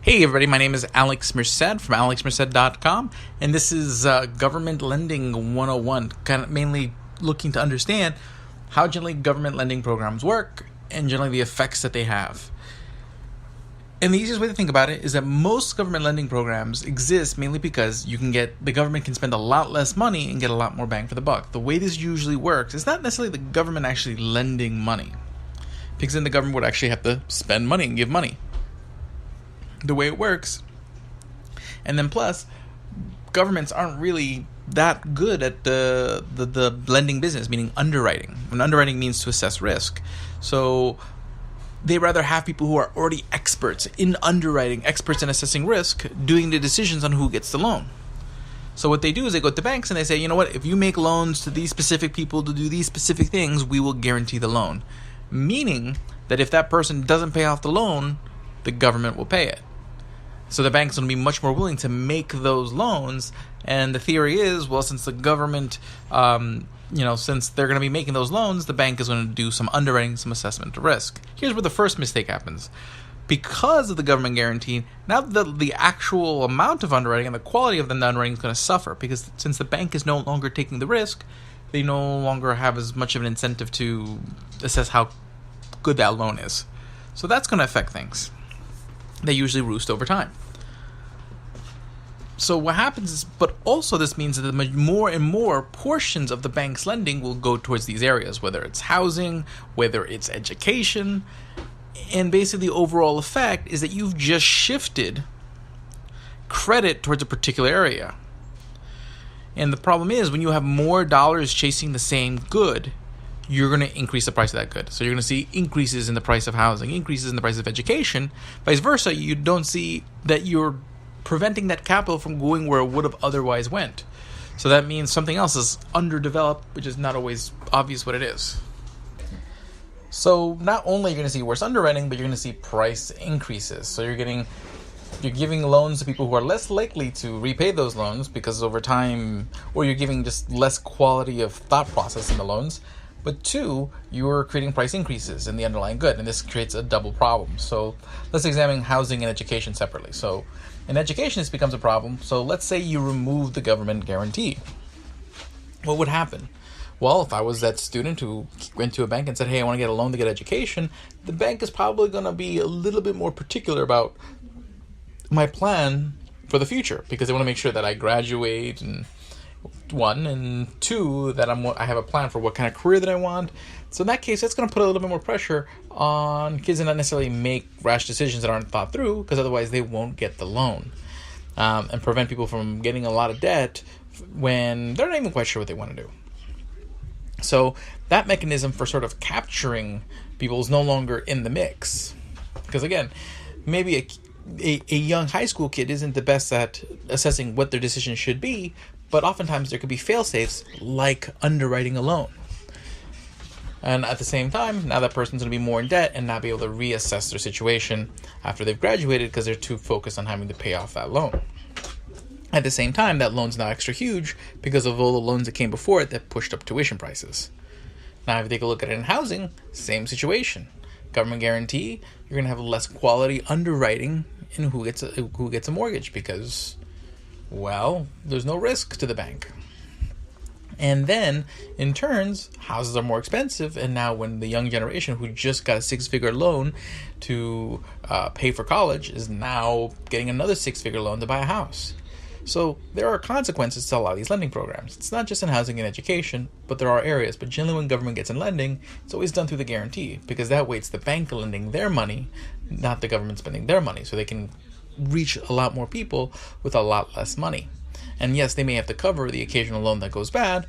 Hey everybody, my name is Alex Merced from alexmerced.com, and this is Government Lending 101, kind of mainly looking to understand how generally government lending programs work and generally the effects that they have. And the easiest way to think about it is that most government lending programs exist mainly because the government can spend a lot less money and get a lot more bang for the buck. The way this usually works is not necessarily the government actually lending money, because then the government would actually have to spend money and give money. The way it works, and then plus, governments aren't really that good at the lending business, meaning underwriting. When underwriting means to assess risk, so they rather have people who are already experts in underwriting, experts in assessing risk, doing the decisions on who gets the loan. So what they do is they go to banks and they say, you know what, if you make loans to these specific people to do these specific things, we will guarantee the loan. Meaning that if that person doesn't pay off the loan, the government will pay it. So the bank's going to be much more willing to make those loans. And the theory is, well, since the government, since they're going to be making those loans, the bank is going to do some underwriting, some assessment of risk. Here's where the first mistake happens. Because of the government guarantee, now the actual amount of underwriting and the quality of the underwriting is going to suffer, because since the bank is no longer taking the risk, they no longer have as much of an incentive to assess how good that loan is. So that's going to affect things. They usually roost over time. So what happens is, but also this means that more and more portions of the bank's lending will go towards these areas, whether it's housing, whether it's education. And basically the overall effect is that you've just shifted credit towards a particular area. And the problem is, when you have more dollars chasing the same good, you're going to increase the price of that good. So you're going to see increases in the price of housing, increases in the price of education. Vice versa, you don't see that you're preventing that capital from going where it would have otherwise went. So that means something else is underdeveloped, which is not always obvious what it is. So not only are you going to see worse underwriting, but you're going to see price increases. So you're giving loans to people who are less likely to repay those loans because over time, or you're giving just less quality of thought process in the loans. But two, you're creating price increases in the underlying good, and this creates a double problem. So let's examine housing and education separately. So in education, this becomes a problem. So let's say you remove the government guarantee. What would happen? Well, if I was that student who went to a bank and said, hey, I want to get a loan to get education, the bank is probably going to be a little bit more particular about my plan for the future, because they want to make sure that I graduate, and one, and two, that I have a plan for what kind of career that I want. So in that case, that's going to put a little bit more pressure on kids to not necessarily make rash decisions that aren't thought through, because otherwise they won't get the loan, and prevent people from getting a lot of debt when they're not even quite sure what they want to do. So that mechanism for sort of capturing people is no longer in the mix, because again, maybe a young high school kid isn't the best at assessing what their decision should be, but oftentimes there could be fail-safes like underwriting a loan. And at the same time, now that person's going to be more in debt and not be able to reassess their situation after they've graduated because they're too focused on having to pay off that loan. At the same time, that loan's now extra huge because of all the loans that came before it that pushed up tuition prices. Now, if you take a look at it in housing, same situation. Government guarantee, you're going to have less quality underwriting in who gets a mortgage because, well, there's no risk to the bank. And then, in turns, houses are more expensive, and now when the young generation who just got a six-figure loan to pay for college is now getting another six-figure loan to buy a house. So there are consequences to a lot of these lending programs. It's not just in housing and education, but there are areas. But generally when government gets in lending, it's always done through the guarantee, because that way it's the bank lending their money, not the government spending their money. So they can reach a lot more people with a lot less money. And yes, they may have to cover the occasional loan that goes bad,